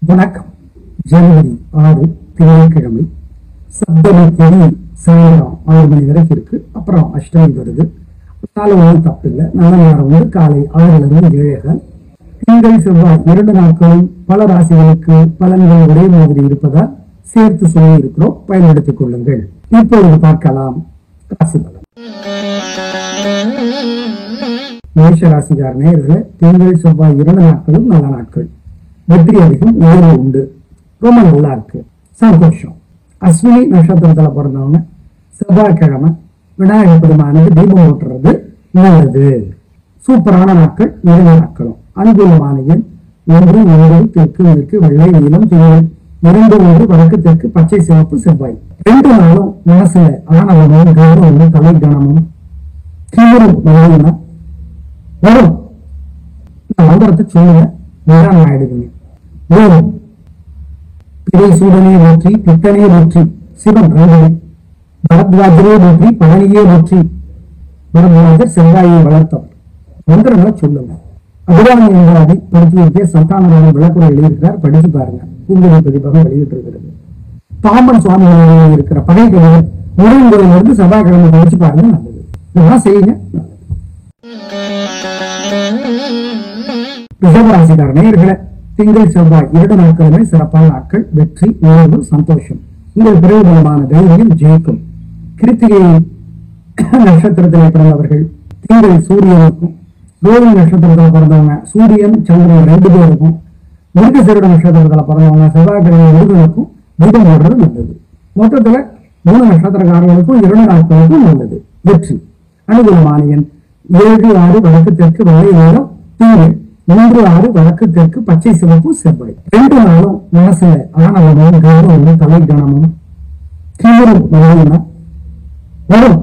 வணக்கம். ஜனவரி 6 திங்கட்கிழமை. சப்தமி திதி சாயந்தரம் 6 மணி வரைக்கும் இருக்கு. அப்புறம் அஷ்டமி வருது. நாலு ஒன்றும் தப்பு இல்லை. நல்ல நேரம் வந்து காலை 6லிருந்து 7. திங்கள் செவ்வாய் 2 நாட்களும் பல ராசிகளுக்கு பலன்கள் ஒரே மாதிரி இருப்பதால் சேர்த்து சொல்லி இருக்கிறோம். பயன்படுத்திக் கொள்ளுங்கள். இப்பொழுது பார்க்கலாம் ராசி பலன். மேஷ ராசிக்கார நேயர்களே, திங்கள் செவ்வாய் 2 நாட்களும் நல்ல நாட்கள். வெற்றி அதிகம், உயர்வு உண்டு. ரொம்ப நல்லா இருக்கு, சந்தோஷம். அஸ்வினி நட்சத்திரத்துல பிறந்தவங்க செவ்வாய்க்கிழமை விநாயகர் பெருமானுக்கு தீபம் ஓட்டுறது நல்லது. சூப்பரான நாட்கள் 2 நாட்களும். அனுகூலமான எண் 1, 9, தெற்கு மேற்கு, வெள்ளை, நீலம், திங்கள். 2, 1 வடக்கு தெற்கு, பச்சை, சிவப்பு, செவ்வாய். 2 நாளும் மனசுல ஆணவமும் கௌரவமும் தலை கணமும் தீவிரம் வரும். இந்த மந்திரத்தை சொல்லுங்க, நிதானம் ஆயிடுவீங்க. ஓம் பிறை சூடனே போற்றி, பித்தனே போற்றி, சிவன் ரங்கனே, பரத்வாஜரே போற்றி, பழனியே போற்றி, பரத்வாஜர் செவ்வாயை வளர்த்தவர். மந்திரங்களை சொல்லுங்க. அபிராமி என்பதை படுத்தியிருக்கே சந்தானரான விளக்குறை எழுதியிருக்கிறார். படிச்சு பாருங்க. பூங்குடி பதிப்பகம் வெளியிட்டு இருக்கிறது. பாம்பன் சுவாமி இருக்கிற பகைக்கிழமை முருகன் செவ்வாய்க்கிழமை கழிச்சு பாருங்க, நல்லது. இதெல்லாம் செய்யுங்க. ரிஷபராசிக்கார நேயர்களே, திங்கள் செவ்வாய் 2 நாட்களுமே சிறப்பான நாட்கள். வெற்றி, உணர்வு, சந்தோஷம். உங்கள் பிரயோகமான தைரியம் ஜெயிக்கும். கிருத்திகை நட்சத்திரத்திலே பிறந்தவர்கள் திங்கள் சூரியனுக்கும், ரோஹிணி நட்சத்திரத்தில் பிறந்தவங்க சூரியன் சந்திரன் 2 பேருக்கும், மிருகசீரிட நட்சத்திரத்தில் பிறந்தவங்க செவ்வாய்க்கிழமை முருகனுக்கும் தீபம் ஓடுறது நல்லது. மொத்தத்துல 3 நட்சத்திரக்காரர்களுக்கும் 2 நாட்களுக்கும் நல்லது. வெற்றி. அனுகூலமான எண் 7, 6 வடக்கு தெற்கு, வெள்ளை, நீலம், திங்கள். 3, 6 வடக்கு தெற்கு, பச்சை, சிவப்பு, செவ்வாய். 2 நாளும் மனசுல ஆணவமும் கௌரவமும் தலை கணமும் தீவிரம் வரும்.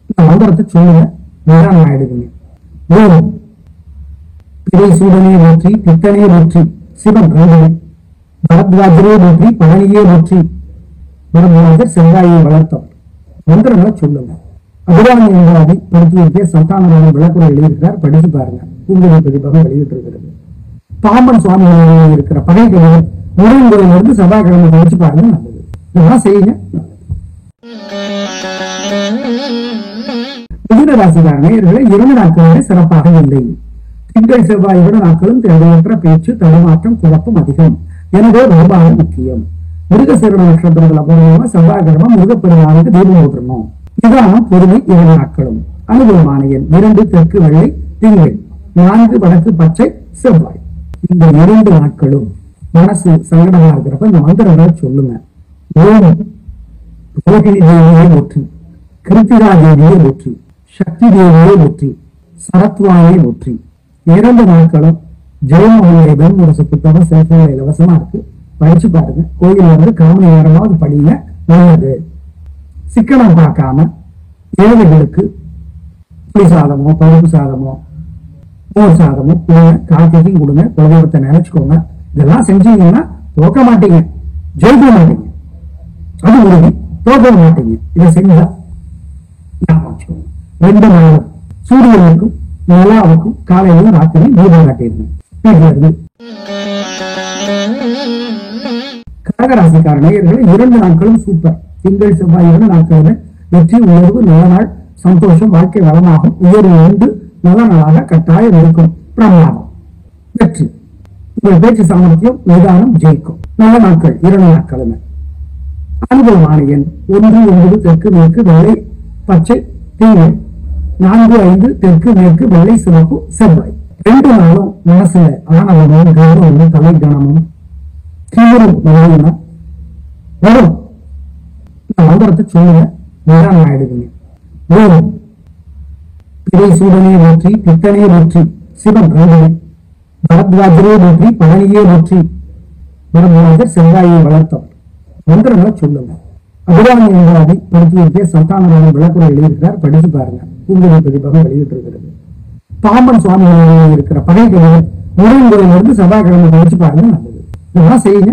இந்த மந்திரத்தை சொல்லுங்க, நிதானம் ஆயிடுவீங்க. ஓம் பிறை சூடனே போற்றி, பித்தனே போற்றி, சிவன் ரங்கனே, பரத்வாஜரே போற்றி, பழனியே போற்றி, பரத்வாஜர் செவ்வாயை வளர்த்தவர். மந்திரங்களை சொல்லுங்க. அபிராமி என்பதை படுத்தியிருக்கே சந்தானரான விளக்குறை எழுதியிருக்கிறார். படிச்சு பாருங்க. பூங்குடி பதிப்பகம் வெளியிட்டு இருக்கிறது. பாம்பன் சுவாமி இருக்கிற பகைக்கிழமை முருகன் செவ்வாய்க்கிழமை கழிச்சு பாருங்க, நல்லது. இதெல்லாம் செய்யுங்க. மிதுன ராசிக்கார நேயர்களே, 2 நாட்களுமே சிறப்பாக இல்லை. திங்கள் செவ்வாய் 2 நாட்களும் தேவையற்ற பேச்சு, தடுமாற்றம், குழப்பம் அதிகம். எனவே ரொம்ப முக்கியம். மிருகசீரிட நட்சத்திரத்துல போனவங்க செவ்வாய்க்கிழமை முருகப்பெருமானுக்கு தீபம் ஓட்டணும். நிதானம், பொறுமை 2 நாட்களும். அனுகூலமான எண் 2, தெற்கு, வெள்ளை, திங்கள். 4 வடக்கு, பச்சை, செவ்வாய். இந்த 2 நாட்களும் மனசு சங்கடமா இருக்கிறப்ப இந்த மந்திரங்களை சொல்லுங்க. ஓம் ரோகிணி தேவியை போற்றி, கிருத்திகா தேவியை போற்றி, சக்தி தேவியை போற்றி, சரத்வாயை போற்றி. 2 நாட்களும் ஜெயமோகனுடைய வெண்முரசு புத்தகம் செல்போன்ல இலவசமா இருக்கு. படிச்சு பாருங்க. கோயில் காமணி நேரமாவது படிங்க, நல்லது. சிக்கனம் பார்க்காம ஏழைகளுக்கு புளி சாதமோ, பருப்பு சாதமோ, மோர் சாதமோ கொடுங்க. கார்த்திகையும் கொடுங்க. குலதெய்வத்தை நினைச்சுக்கோங்க. இதெல்லாம் செஞ்சீங்கன்னா தோக்க மாட்டீங்க, ஜெயிக்க மாட்டீங்க. அது உறுதி, தோக்க மாட்டீங்க. இதை செஞ்சா வச்சுக்கோங்க. 2 நாளும் சூரியனுக்கும் நிலாவுக்கும் காலையிலும் ராத்திரியும் தீபம் காட்டியிருங்க வீட்டுல இருந்து. கடகராசிக்கார நேயர்களே, 2 நாட்களும் சூப்பர். திங்கள் செவ்வாய் 2 நாட்களுமே வெற்றி, உயர்வு, நல்ல நாள், சந்தோஷம், வாழ்க்கை வளமாகும். உயர்வு உண்டு. நல்ல நாளாக கட்டாயம் இருக்கும். பிரமாதம். வெற்றி. உங்கள் பேச்சு சாமர்த்தியம், நிதானம் ஜெயிக்கும். நல்ல நாட்கள் 2 நாட்களுமே. அனுபவமான எண் 1, 9 தெற்கு மேற்கு, வெள்ளை, பச்சை, திங்கள். 4, 5 தெற்கு மேற்கு, வெள்ளை, சிவப்பு, செவ்வாய். 2 நாளும் மனசுல ஆணவமும் கௌரவமும் தலை கணமும் தீவிரம் வரும். இந்த மந்திரத்தை சொல்லுங்க, நிதானம் ஆயிடுவீங்க. ஓம் பிறை சூடனே போற்றி, பித்தனே போற்றி, சிவன் ரங்கனே, பரத்வாஜரே போற்றி, பழனியே போற்றி, பரத்வாஜர் செவ்வாயை வளர்த்தவர். மந்திரங்களை சொல்லுங்க. அபிராமி என்பதை படுத்தியிருக்கே சந்தானரான விளக்குறை எழுதியிருக்கிறார். படிச்சு பாருங்க. பூங்குடி பதிப்பகம் வெளியிட்டு இருக்கிறது. பாம்பன் சுவாமி இருக்கிற பகைக்கிழமை முருகன் செவ்வாய்க்கிழமை கழிச்சு பாருங்க, நல்லது. இதெல்லாம் செய்யுங்க.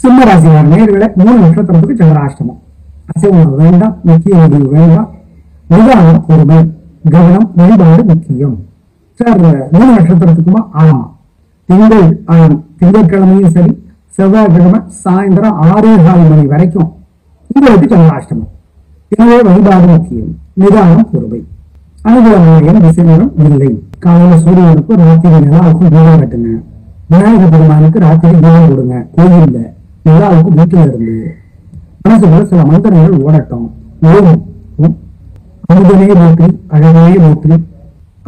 சிம்மராசிக்கார நேயர்களே, 3 நட்சத்திரத்துக்கு சந்திராஷ்டமம். அசைவம் வேண்டாம், முக்கிய முடிவு வேண்டாம். நிதானம், பொறுமை, கவனம், வழிபாடு முக்கியம். சார் 3 நட்சத்திரத்துக்குமா? ஆமா. திங்கள் திங்கட்கிழமையும் சரி, செவ்வாய்க்கிழமை சாயந்தரம் 6:15 மணி வரைக்கும் உங்களுக்கு சந்திராஷ்டமம். எனவே வழிபாடு முக்கியம். நிதானம் பொறுமை. அனுகூலமான திசைகளும் இல்லை. காலையில சூரியனுக்கு ராத்திரி நிலாவுக்கும் தீபம் கட்டுங்க. விநாயகர் பெருமானுக்கு ராத்திரி தீபம் கொடுங்க. கோயில்ல நிலாவுக்கு வீட்டுல இருந்து மனசுக்குள்ள சில மந்திரங்கள் ஓடட்டும். அமுதனே போற்றி, அழகனே போற்றி,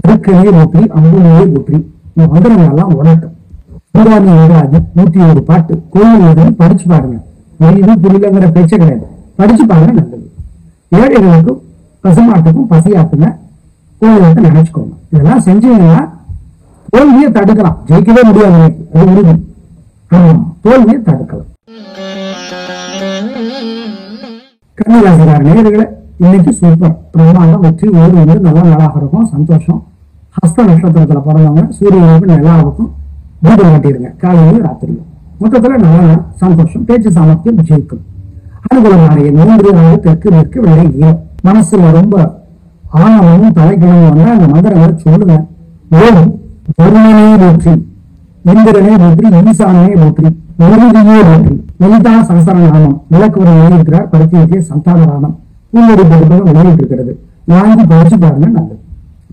அடுக்கனே போற்றி, அமுதனையே போற்றி, இந்த மந்திரங்கள் எல்லாம் ஓடட்டும். சூடானி யுவராஜ் 101 பாட்டு கோயில் படிச்சு பாருங்க. இது புரியலங்கிற பேச்ச கிடையாது. படிச்சு பாருங்க, நல்லது. ஏழைகளுக்கும் பசுமாட்டுக்கும் பசியாக்குங்க. கோயிலுக்கு நினைச்சுக்கோங்க. இதெல்லாம் செஞ்சீங்கன்னா தோல்வியை தடுக்கலாம். ஜெயிக்கவே முடியாது, அது உறுதி. தோல்வியை தடுக்கலாம். கன்னிராசிக்கார நேயர்களே, இன்னைக்கு சூப்பர் பிரம்மாண்டம், வெற்றி, ஊர் நல்ல நாளாக இருக்கும். சந்தோஷம். ஹஸ்த நட்சத்திரத்துல பிறந்தவங்க சூரியனுக்கும் நிலாவுக்கும் தீபம் கட்டிடுங்க, காலையிலும் ராத்திரியும். மொத்தத்துல நல்ல சந்தோஷம். பேச்சு சாமர்த்தியம் ஜெயிக்கும். அனுகூலமான 3 நாள் தெற்கு மேற்கு வெள்ளை ஈரம். மனசுல ரொம்ப ஆணவமும் தலைக்கிழமும் வந்தா அந்த மந்திரங்களை சொல்லுங்க. ஓம் வருணனே போற்றி, இந்திரனே போற்றி, ஈசானே போற்றி, உறுதியே போற்றி, லலிதா சகசரநாமம் விளக்குவரை வெளியிட்டிருக்கிறார். படுத்தி வைத்திய சந்தானராமம் பூங்கொடி பொறுப்பாக வெளியிட்டு இருக்கிறது. வாங்கி படிச்சு பாருங்க, நல்லது.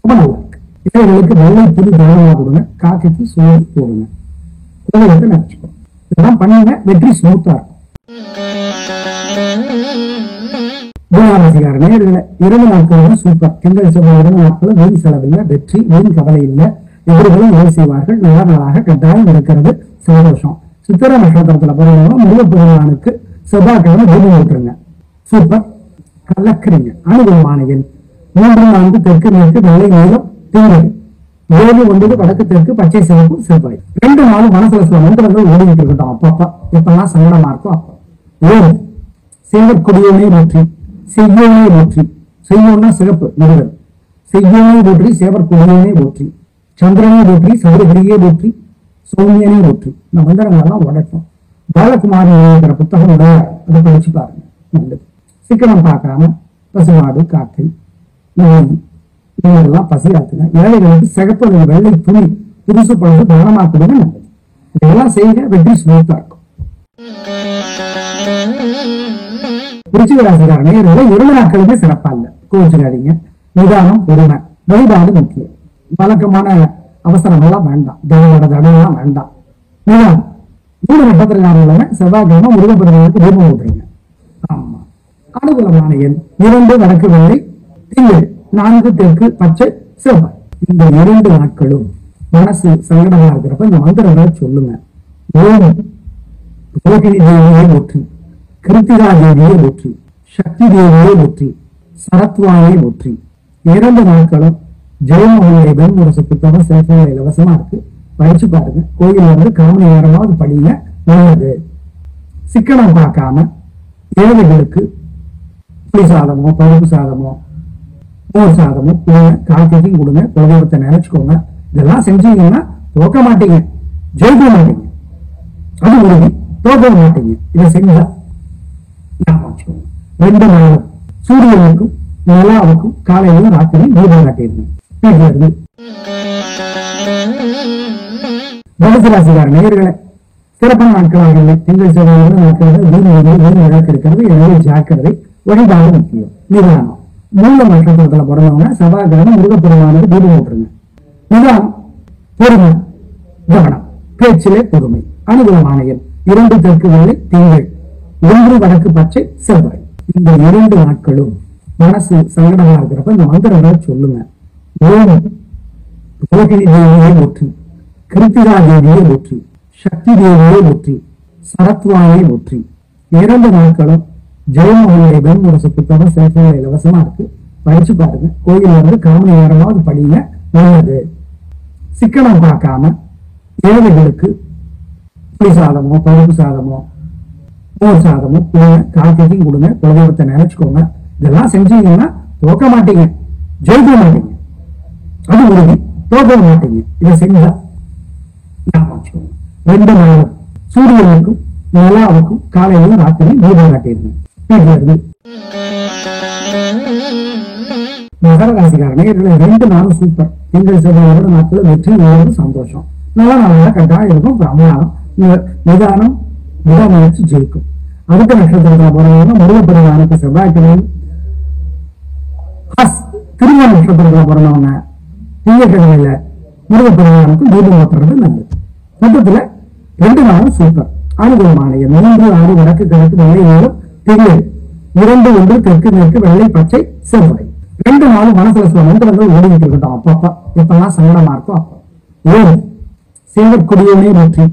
ரொம்ப நல்லா இருக்கு. இவர்களுக்கு வெள்ளை புது தானமா கொடுங்க. காக்கைக்கு சோறு போடுங்க. குழந்தைகளுக்கு நினைச்சுக்கோ. இதெல்லாம் பண்ணுங்க, வெற்றி ஸ்மூத்தா இருக்கும். நேர்களை 2 நாட்கள் சூப்பர். திங்கள் செவ்வாய் 2 நாட்கள் வீண் செலவில்லை, வெற்றி, வீண் கவலை இல்லை. எவர்களும் வேலை செய்வார்கள். நல்ல நாளாக கட்டாயம் இருக்கிறது. சந்தோஷம். சித்திர நட்சத்திரத்துல பிறந்தவங்க முருகப்பெருமானுக்கு செவ்வாய்க்கிழமை தீபம் விட்டுருங்க. சூப்பர், கலக்குறீங்க. அனுகூலமான 3 4 தெற்கு மேற்கு வெள்ளை நீளம் திங்கள் 7 9 வடக்கு தெற்கு பச்சை சிவப்பு செவ்வாய். 2 நாள் மனசுல சில மந்திரங்கள் ஓடிக்கிட்டு இருக்கட்டும். அப்பப்ப எப்பெல்லாம் சங்கடமா இருக்கோ அப்போ. ஏழு சேவற்கொடியோனே போற்றி, செய்யோனே போற்றி, செய்யோன்னா சிறப்பு முருகன், செய்யோனே போற்றி, சேவற்கொடியோனே போற்றி, சந்திரனே போற்றி, சதுரகிரியே போற்றி, சௌமியனே போற்றி. இந்த மந்திரங்கள் எல்லாம் உடைக்கும். பாலகுமாரி இருக்கிற புத்தகம் அதை படிச்சு பாருங்க, நல்லது. சிக்கனம் பார்க்காம பசுமாடு காக்கை இதெல்லாம் பசியாக்குங்க. ஏழைகளுக்கு சிகப்பு அல்லது வெள்ளை துணி புதுசு பழசு தானமாக்குறது நல்லது. இதெல்லாம் செய்ய வெற்றி ஸ்மூத்தா இருக்கும். விருச்சிக ராசிக்கார நேயர்களே, 2 நாட்களுமே சிறப்பா இல்ல. கோவிச்சுக்காதீங்க. நிதானம் பொறுமை. வழிபாடு முக்கியம். வழக்கமான அவசரம் எல்லாம் வேண்டாம். தடெல்லாம் வேண்டாம். நிதானம். 3 நட்சத்திரக்காரங்கள செவ்வாய்க்கிழமை முருகப்பெருமானுக்கு தீபம் விட்டுருங்க. ஆமா. அனுகூலமான 2 வடக்கு வெள்ளை திங்கள் 4 தெற்கு பச்சை செவ்வாய். இந்த 2 நாட்களும் மனசு சங்கடமா இருக்கிறப்ப இந்த மந்திரங்களை சொல்லுங்க. ஓம் ரோகிணி தேவியை போற்றி, கிருத்திகா தேவியை போற்றி, சக்தி தேவியை போற்றி, சரத்வானை போற்றி. 2 நாட்களும் ஜெயமோகனுடைய வெண்முரசு புத்தகம் செல்போன்ல இலவசமா இருக்கு. படிச்சு பாருங்க. கோயில இருந்து காமணி நேரமாவது படிங்க, நல்லது. சிக்கனம் பார்க்காம ஏழைகளுக்கு புளி சாதமோ பருப்பு சாதமோ மோர் சாதமோ கொடுங்க. காக்கைக்கும் கொடுங்க. குலதெய்வத்தை நினைச்சுக்கோங்க. இதெல்லாம் செஞ்சீங்கன்னா தோக்க மாட்டீங்க, ஜெயிக்க மாட்டீங்க. அது உறுதி. தோக்க மாட்டீங்க. இதை செஞ்சா 2 நாளும் சூரியனுக்கும் நிலாவுக்கும் காலையிலும் ராத்திரி தீபம் காட்டியிருந்தேன். தனுசு ராசிக்கார நேயர்களே, சிறப்பான நாட்களாக இல்லை. திங்கள் செவ்வாய் நாட்கள் வீண் வழக்கு இருக்கிறது. எனவே ஜாக்கிரதை. வழிபாடு முக்கியம். நிதானம். 3 நட்சத்திரத்துல பிறந்தவங்க செவ்வாய்க்கிழமை முருகப்பெருமானுக்கு தீபம் விட்டுருங்க. நிதானம் பொறுமை கவனம். பேச்சிலே பொறுமை. அனுகூலமான 2 தெற்கு வெள்ளை திங்கள் 1 வடக்கு பச்சை செவ்வாய். இந்த 2 நாட்களும் மனசு சங்கடமா இருக்கிறப்ப இந்த மந்திரங்களை சொல்லுங்க. ஓம் ரோகிணி தேவியை போற்றி, கிருத்திகா தேவியை போற்றி, சக்தி தேவியை போற்றி, சரத்வானை போற்றி. 2 நாட்களும் ஜெயமோகனுடைய வெண்முரசு புத்தகம் செல்போன்ல இலவசமா இருக்கு. படிச்சு பாருங்க. கோயில இருந்து காமணி நேரமாவது படிங்க, நல்லது. சிக்கனம் பார்க்காம ஏழைகளுக்கு புளி சாதமோ பருப்பு சாதமோ மோர் சாதமோ கொடுங்க. காக்கைக்கும் கொடுங்க. குலதெய்வத்தை நினைச்சுக்கோங்க. இதெல்லாம் செஞ்சீங்கன்னா தோக்க மாட்டீங்க, ஜெயிக்க மாட்டீங்க. அது உறுதி. தோக்க மாட்டீங்க. இதை செஞ்சா 2 நாளும் சூரியனுக்கும் நிலாவுக்கும் காலையிலும் ராத்திரி தீபம் காட்டியிருந்தேன். மகர ராசிக்கார நேயர்களே, 2 நாளும் சூப்பர். திங்கள் செவ்வாய் இரண்டு நாட்கள் வெற்றி உயர்வு சந்தோஷம். நல்லா கட்டாயம் இருக்கும். பிரமாணம் நிதானம் விடாமுயற்சி ஜெயிக்கும். அடுத்த நட்சத்திரத்துல பிறந்தவங்க முருகப்பெருமானுக்கு செவ்வாய்க்கிழமை, திருமண நட்சத்திரத்துல பிறந்தவங்க திங்கட்கிழமையில முருகப்பெருமானுக்கு தீபம் ஓட்டுறது நல்லது. மொத்தத்துல 2 நாளும் சூப்பர். அனுகூலமான 3, 6 வடக்கு கிழக்கு வெள்ளை நீளம் திங்கள் 2, 1 தெற்கு மேற்கு வெள்ளை பச்சை செவ்வாய். 2 நாளும் மனசுல சில மந்திரங்கள் ஓடிக்கிட்டு இருக்கட்டும். அப்பப்ப எப்பெல்லாம் சங்கடமா இருக்கோ அப்போ ஓடும். சேவற்கொடியோனே போற்றி,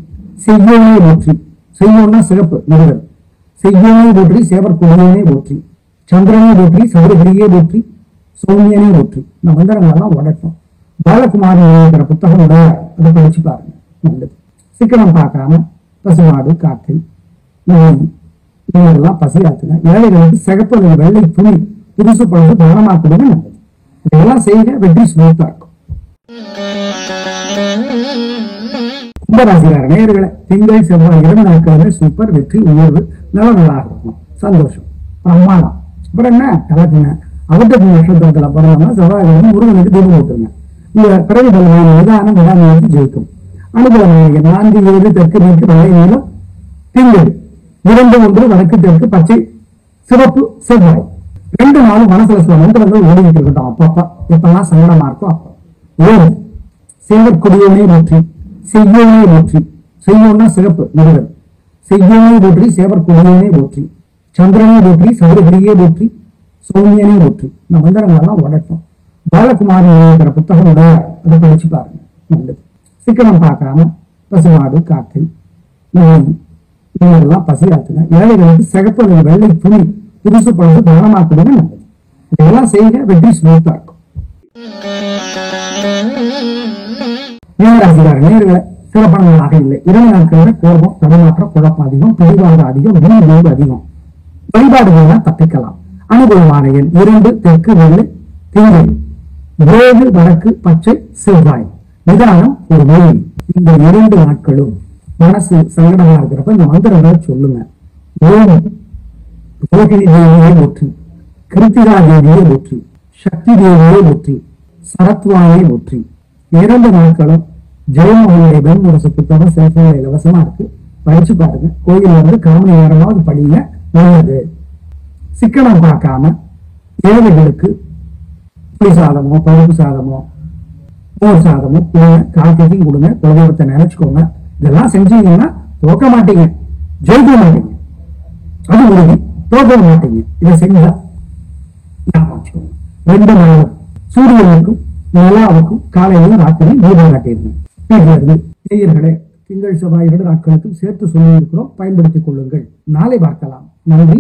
செய்யோனே போற்றி, செய்யோன்னா சிறப்பு முருகன், செய்யோனே போற்றி, சேவற்கொடியோனே போற்றி, சந்திரனே போற்றி, சதுரகிரியே போற்றி, சௌமியனே போற்றி. இந்த மந்திரங்கள் எல்லாம் ஓடட்டும். பாலகுமாரிங்கிற புத்தகம் அதை படிச்சு பாருங்க, நல்லது. சிக்கனம் பார்க்காம பசுமாடு காக்கை இதெல்லாம் பசியாத்துங்க. ஏழைகளுக்கு சிகப்பு வெள்ளை துணி புதுசு பழசு தானமாக்குவது நல்லது. இதெல்லாம் செய்ய வெற்றி ஸ்மூத்தா இருக்கும். கும்பராசிக்கார நேயர்களை திங்கள் செவ்வாய் 2 நாட்கள் சூப்பர் வெற்றி உயர்வு நல்லா இருக்கும் சந்தோஷம் பிரமாணம். அப்புறம் என்ன கலக்குங்க. அவட்டத்து நட்சத்திரத்துல பிறந்தவங்க செவ்வாய் முருகனுக்கு தீபம் போட்டுருங்க. இந்த பிறகு பலமான நிதானம் விடாமுயற்சி ஜெயிக்கும். அனுகூலமான 4, 7 தெற்கு மேற்கு வெள்ளை நீளம் திங்கள் 2, 1 வடக்கு தெற்கு பச்சை சிவப்பு செவ்வாய். 2 நாளும் மனசுல சில மந்திரங்கள் ஓடிக்கிட்டு இருக்கட்டும். அப்பப்ப எப்பெல்லாம் சங்கடமா இருக்கோ அப்போ ஓடும். சேவற்கொடியோனே போற்றி, செய்யோனே போற்றி, செய்யோன்னா சிறப்பு முருகன், செய்யோனே போற்றி, சேவற்கொடியோனே போற்றி, சந்திரனே போற்றி, சதுரகிரியே போற்றி, சௌமியனே போற்றி. இந்த மந்திரங்கள் எல்லாம் ஓடட்டும். பாலகுமாரிங்கிற புத்தகம் அதை படிச்சு பாருங்க, நல்லது. சிக்கனம் பார்க்காம பசுமாடு காக்கை இதெல்லாம் பசியாத்துங்க. ஏழைகளுக்கு சிகப்பு வெள்ளை துணி புதுசு பழசு தானமாக்குவது நல்லது. இதெல்லாம் செய்ய வெற்றி ஸ்மூத்தா இருக்கும். மீனராசிக்கார நேர்களை சிறப்பானதாக இல்லை. 2 நாட்களில் கோபம், தடுமாற்றம், குழப்பம் அதிகம், பிடிவாத அதிகம், வீடு அதிகம். வழிபாடுகள்லாம் தப்பிக்கலாம். அனுகூலமான எண் 2 தெற்கு வெள்ளை திங்கள் 7 வடக்கு பச்சை செவ்வாய். நிதானம் ஒரு மொழி. இந்த 2 நாட்களும் மனசு சங்கடமா இருக்கிறப்ப இந்த மந்திரங்களை சொல்லுங்க. ஓம் ரோகிணி தேவியை போற்றி, கிருத்திகா தேவியை போற்றி, சக்தி தேவியை போற்றி, சரத்வானை போற்றி. 2 நாட்களும் ஜெயமோகனுடைய வெண்முரசு புத்தகம் செல்போன்ல இலவசமா இருக்கு, படிச்சு பாருங்க. கோயில இருந்து காமணி நேரமாவது படிங்க, நல்லது. சிக்கனம் பார்க்காம ஏழைகளுக்கு புளி சாதமோ பருப்பு சாதமோ மோர் சாதமோ கொடுங்க, காக்கைக்கும் கொடுங்க, குலதெய்வத்தை நினைச்சுக்கோங்க. இதெல்லாம் செஞ்சீங்கன்னா தோக்க மாட்டீங்க, ஜெயிக்க மாட்டீங்க. அது உறுதி, தோக்க மாட்டீங்க. இதை செஞ்சா ஞாபகம் 2 நாளும் சூரியனுக்கும் நிலாவுக்கும் காலையிலும் ராத்திரியும் தீபம் காட்டியிருந்தேன். வீட்டில இருந்து நேயர்களே திங்கள் செவ்வாய் 2 நாட்களுக்கும் சேர்த்து சொல்லி இருக்கிறோம், பயன்படுத்திக் கொள்ளுங்கள். நாளை பார்க்கலாம். நன்றி.